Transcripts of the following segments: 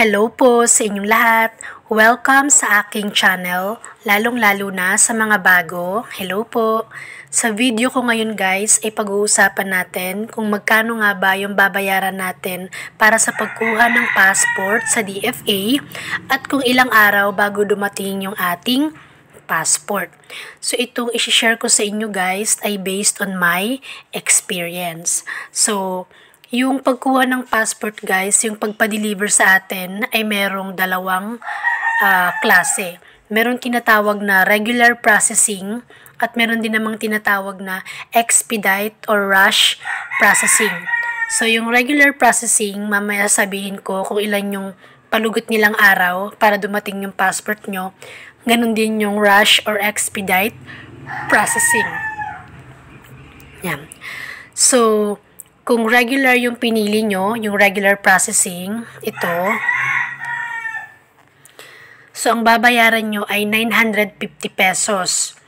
Hello po sa inyong lahat. Welcome sa aking channel, lalong-lalo na sa mga bago. Hello po. Sa video ko ngayon guys ay pag-uusapan natin kung magkano nga ba yung babayaran natin para sa pagkuha ng passport sa DFA at kung ilang araw bago dumating yung ating passport. So itong i-share ko sa inyo guys ay based on my experience. So yung pagkuha ng passport guys, yung pagpa-deliver sa atin ay merong dalawang klase. Meron tinatawag na regular processing at meron din namang tinatawag na expedite or rush processing. So yung regular processing, mamaya sabihin ko kung ilan yung palugot nilang araw para dumating yung passport nyo. Ganon din yung rush or expedite processing. Yan. So kung regular yung pinili nyo, yung regular processing, ito. So, ang babayaran nyo ay 950 pesos.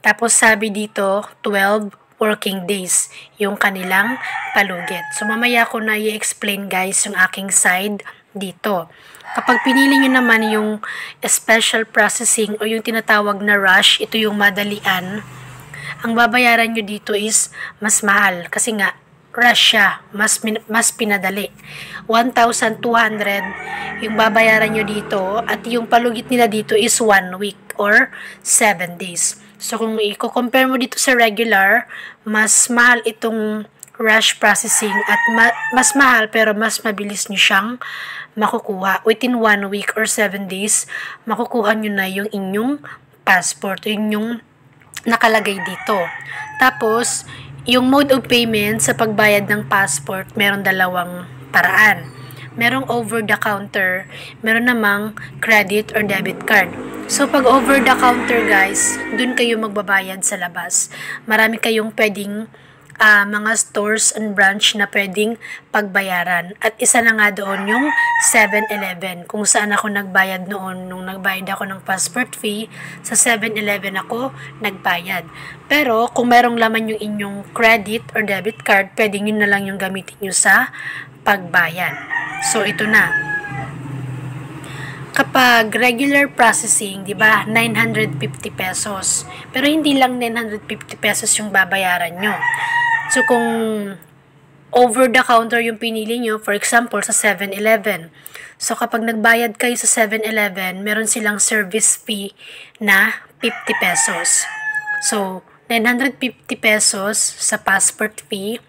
Tapos, sabi dito, 12 working days yung kanilang palugit. So, mamaya ko na i-explain guys yung aking side dito. Kapag pinili nyo naman yung special processing o yung tinatawag na rush, ito yung madalian, ang babayaran nyo dito is mas mahal. Kasi nga, rush siya, mas pinadali. 1,200 yung babayaran nyo dito at yung palugit nila dito is 1 week or 7 days. So kung i-compare mo dito sa regular, mas mahal itong rush processing at mas mahal pero mas mabilis nyo siyang makukuha. Within 1 week or 7 days, makukuha nyo na yung inyong passport, yung nakalagay dito. Tapos, yung mode of payment sa pagbayad ng passport, meron dalawang paraan. Merong over the counter, meron namang credit or debit card. So pag over the counter guys, dun kayo magbabayad sa labas. Marami kayong pwedeng mga stores and branch na pwedeng pagbayaran. At isa na nga doon yung 7-Eleven, kung saan ako nagbayad noon. Nung nagbayad ako ng passport fee, sa 7-Eleven ako nagbayad. Pero kung merong laman yung inyong credit or debit card, pwedeng yun na lang yung gamitin nyo sa pagbayad. So ito na. Kapag regular processing, di ba, 950 pesos. Pero hindi lang 950 pesos yung babayaran nyo. So, kung over the counter yung pinili nyo, for example, sa 7-Eleven. So, kapag nagbayad kayo sa 7-Eleven, meron silang service fee na 50 pesos. So, 950 pesos sa passport fee,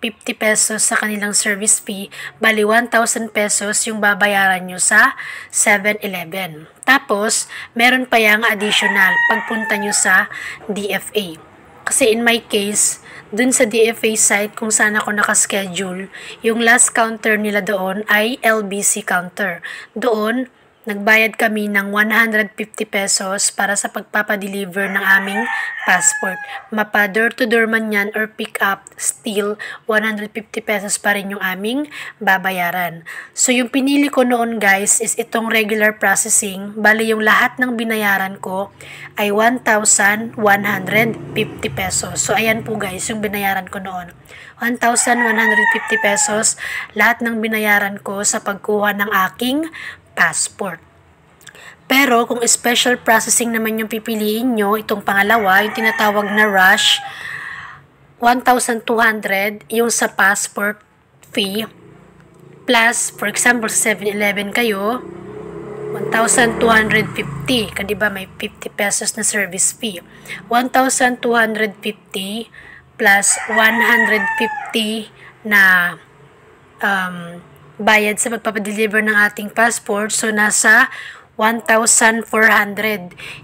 50 pesos sa kanilang service fee, bali 1,000 pesos yung babayaran nyo sa 7-Eleven. Tapos, meron pa yung additional pagpunta nyo sa DFA. Kasi in my case, dun sa DFA site kung saan ako nakaschedule, yung last counter nila doon ay LBC counter. Doon, nagbayad kami ng 150 pesos para sa pagpapadeliver ng aming passport. Mapa door-to-door man yan or pick up, still 150 pesos pa rin yung aming babayaran. So yung pinili ko noon guys is itong regular processing. Bali yung lahat ng binayaran ko ay 1,150 pesos. So ayan po guys yung binayaran ko noon. 1,150 pesos lahat ng binayaran ko sa pagkuha ng aking passport. Pero kung special processing naman yung pipiliin nyo, itong pangalawa, yung tinatawag na rush, 1,200 yung sa passport fee, plus, for example, sa 7-Eleven kayo, 1,250, kadiba may 50 pesos na service fee. 1,250 plus 150 na bayad sa pagpapadeliver ng ating passport. So, nasa 1,400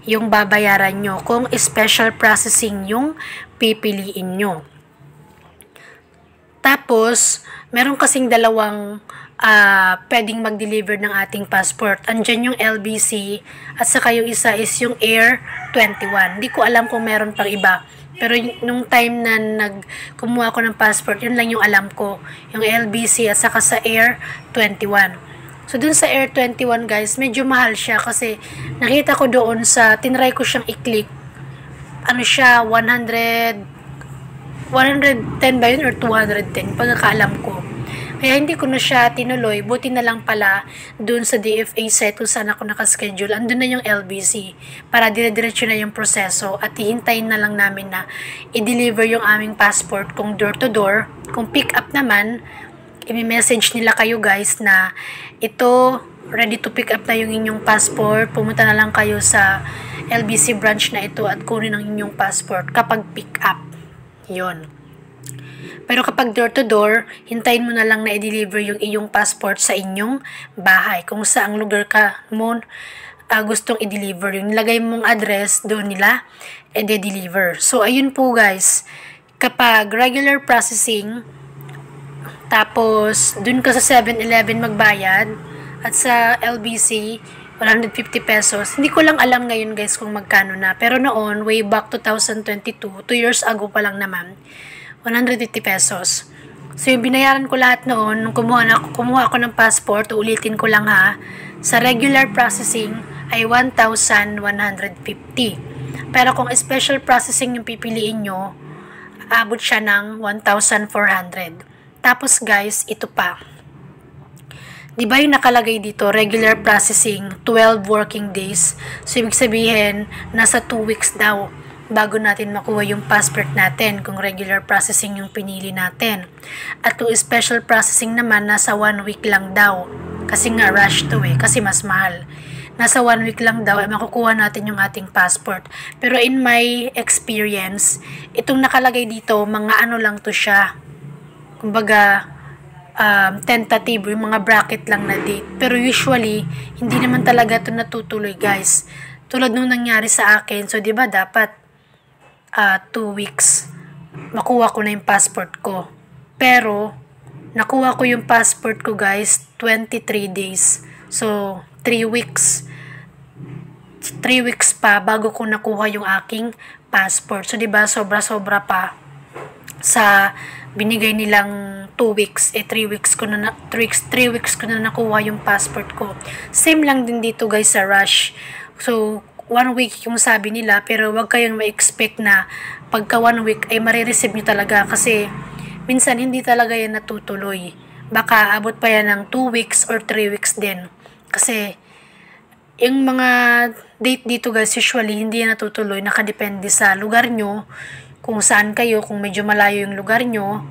yung babayaran nyo kung special processing yung pipiliin nyo. Tapos, meron kasing dalawang pwedeng mag-deliver ng ating passport. Andyan yung LBC at saka yung isa is yung Air 21. Hindi ko alam kung meron pang iba. Pero nung time na kumuha ko ng passport, yun lang yung alam ko. Yung LBC at saka sa Air 21. So, dun sa Air 21 guys, medyo mahal siya kasi nakita ko doon sa, tinry ko siyang i-click. Ano siya, 110 ba yun or 210? Pagkakaalam ko. Kaya hindi ko na siya tinuloy. Buti na lang pala dun sa DFA site kung saan ako nakaschedule. Andun na yung LBC para dire-diretso na yung proseso at hihintayin na lang namin na i-deliver yung aming passport kung door to door. Kung pick up naman, i-message nila kayo guys na ito, ready to pick up na yung inyong passport. Pumunta na lang kayo sa LBC branch na ito at kunin ang inyong passport kapag pick up. Yon. Pero kapag door to door, hintayin mo na lang na i-deliver yung iyong passport sa inyong bahay. Kung saang lugar ka mo gustong i-deliver. Yung nilagay mong address, doon nila i-deliver. So, ayun po guys. Kapag regular processing, tapos doon ka sa 7-Eleven magbayad, at sa LBC, 150 pesos. Hindi ko lang alam ngayon guys kung magkano na. Pero noon, way back 2022, 2 years ago pa lang naman, 150 pesos. So, yung binayaran ko lahat noon, nung kumuha ako ng passport, ulitin ko lang ha, sa regular processing ay 1,150. Pero kung special processing yung pipiliin nyo, abot siya ng 1,400. Tapos guys, ito pa. Diba yung nakalagay dito, regular processing, 12 working days. So, ibig sabihin, nasa 2 weeks daw bago natin makuha yung passport natin kung regular processing yung pinili natin. At kung special processing naman, nasa 1 week lang daw. Kasi nga rush to kasi mas mahal. Nasa 1 week lang daw ay makukuha natin yung ating passport. Pero in my experience, itong nakalagay dito, mga ano lang to siya. Kumbaga, tentative, yung mga bracket lang na date. Pero usually, hindi naman talaga ito natutuloy guys. Tulad nung nangyari sa akin, so diba dapat 2 weeks makuha ko na yung passport ko. Pero, nakuha ko yung passport ko guys, 23 days. So, 3 weeks. 3 weeks pa bago ko nakuha yung aking passport. So, diba, sobra-sobra pa sa binigay nilang 2 weeks, 3 weeks ko na 3 weeks ko na nakuha yung passport ko. Same lang din dito guys sa rush. So, 1 week yung sabi nila, pero wag kayong ma-expect na pagka 1 week ay marireceive nyo talaga kasi minsan hindi talaga yan natutuloy. Baka abot pa yan ng 2 weeks or 3 weeks din. Kasi yung mga date dito guys, usually hindi yan natutuloy, nakadepende sa lugar nyo, kung saan kayo, kung medyo malayo yung lugar nyo,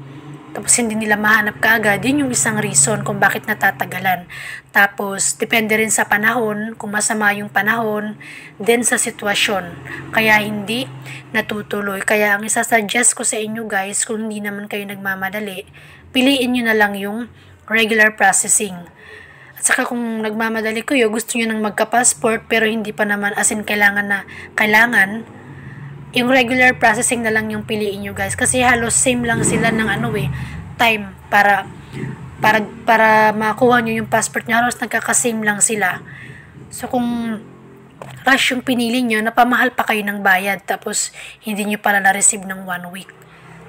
tapos hindi nila mahanap kaagad, yun yung isang reason kung bakit natatagalan. Tapos, depende rin sa panahon, kung masama yung panahon, then sa sitwasyon. Kaya hindi natutuloy. Kaya ang isasuggest ko sa inyo guys, kung hindi naman kayo nagmamadali, piliin nyo na lang yung regular processing. At saka kung nagmamadali kayo, gusto nyo nang magka-passport, pero hindi pa naman as in kailangan, yung regular processing na lang yung piliin nyo guys. Kasi halos same lang sila ng time para makuha nyo yung passport nyo. Halos nagkakasame lang sila. So kung rush yung pinili nyo, napamahal pa kayo ng bayad. Tapos hindi nyo pala na-receive ng 1 week.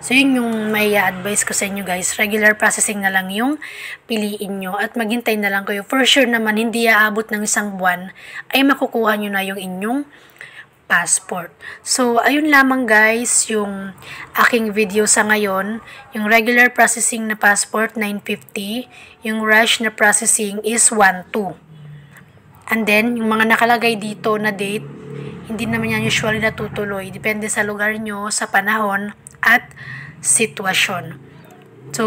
So yun yung may advice ko sa inyo guys. Regular processing na lang yung piliin nyo. At maghintay na lang kayo. For sure naman, hindi aabot ng 1 buwan ay makukuha nyo na yung inyong passport. So, ayun lamang guys, yung aking video sa ngayon. Yung regular processing na passport, 950. Yung rush na processing is 1,200. And then, yung mga nakalagay dito na date, hindi naman yan usually natutuloy. Depende sa lugar nyo, sa panahon, at sitwasyon. So,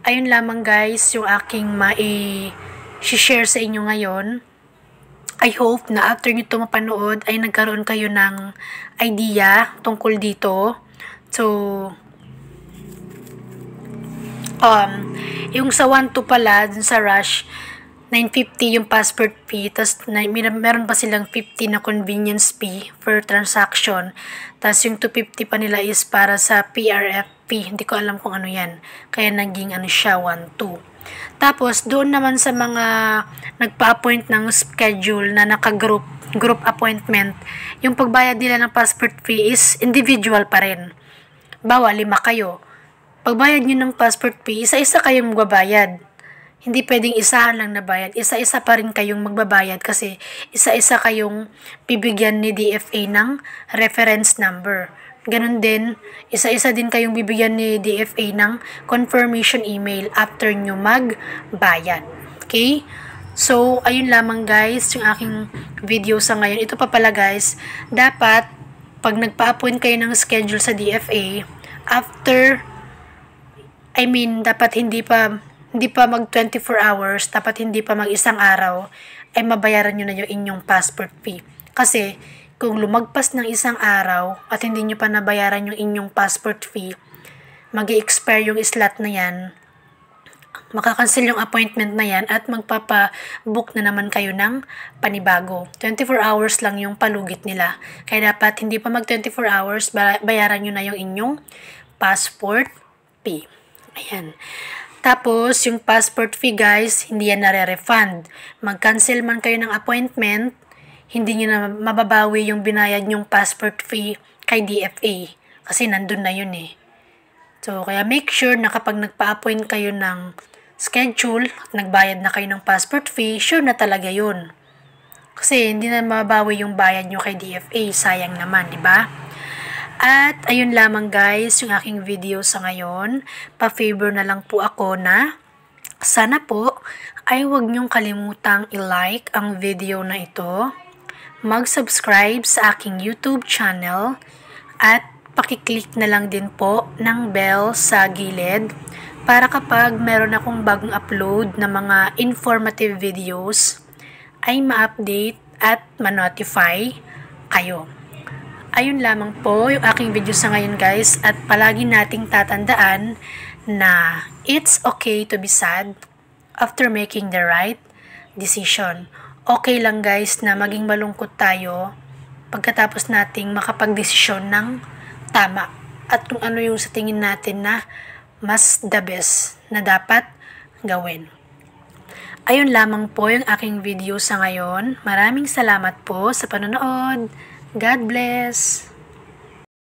ayun lamang guys, yung aking mai-share sa inyo ngayon. I hope na after nyo ito mapanood ay nagkaroon kayo ng idea tungkol dito. So, yung sa 1,200 pala, dun sa rush, 950 yung passport fee, tapos meron pa silang 50 na convenience fee for transaction. Tapos yung 250 pa nila is para sa PRF fee. Hindi ko alam kung ano yan. Kaya naging siya, 1,200. Tapos, doon naman sa mga nagpa-appoint ng schedule na naka-group appointment, yung pagbayad nila ng passport fee is individual pa rin. Bawa, 5 kayo. Pagbayad nyo ng passport fee, isa-isa kayong magbabayad. Hindi pwedeng isahan lang na bayad. Isa-isa pa rin kayong magbabayad kasi isa-isa kayong bibigyan ni DFA ng reference number. ganun din, isa-isa din kayong bibigyan ni DFA ng confirmation email after nyo magbayad. Okay? So, ayun lamang guys, yung aking video sa ngayon. Ito pa pala guys, dapat pag nagpa-appoint kayo ng schedule sa DFA, dapat hindi pa mag 24 hours, dapat hindi pa mag isang araw, ay mabayaran nyo na yung inyong passport fee. Kasi, kung lumagpas ng isang araw at hindi nyo pa nabayaran yung inyong passport fee, mag-i-expire yung slot na yan, makakancel yung appointment na yan at magpapa-book na naman kayo ng panibago. 24 hours lang yung palugit nila. Kaya dapat hindi pa mag 24 hours, bayaran nyo na yung inyong passport fee. Ayan. Tapos, yung passport fee guys, hindi yan nare-refund. Mag-cancel man kayo ng appointment, hindi nyo na mababawi yung binayad nyong passport fee kay DFA. Kasi nandun na yun eh. So, kaya make sure na kapag nagpa-appoint kayo ng schedule at nagbayad na kayo ng passport fee, sure na talaga yun. Kasi hindi na mababawi yung bayad nyo kay DFA. Sayang naman, di ba? At ayun lamang guys, yung aking video sa ngayon. Pa-favor na lang po ako na sana po ay huwag nyong kalimutang i-like ang video na ito, mag-subscribe sa aking YouTube channel, at pakiclick na lang din po ng bell sa gilid para kapag meron akong bagong upload na mga informative videos ay ma-update at ma-notify kayo. Ayun lamang po yung aking video sa ngayon guys, at palagi nating tatandaan na it's okay to be sad after making the right decision. Okay lang guys na maging malungkot tayo pagkatapos nating makapagdesisyon ng tama at kung ano yung sa tingin natin na mas the best na dapat gawin. Ayun lamang po yung aking video sa ngayon. Maraming salamat po sa panonood. God bless!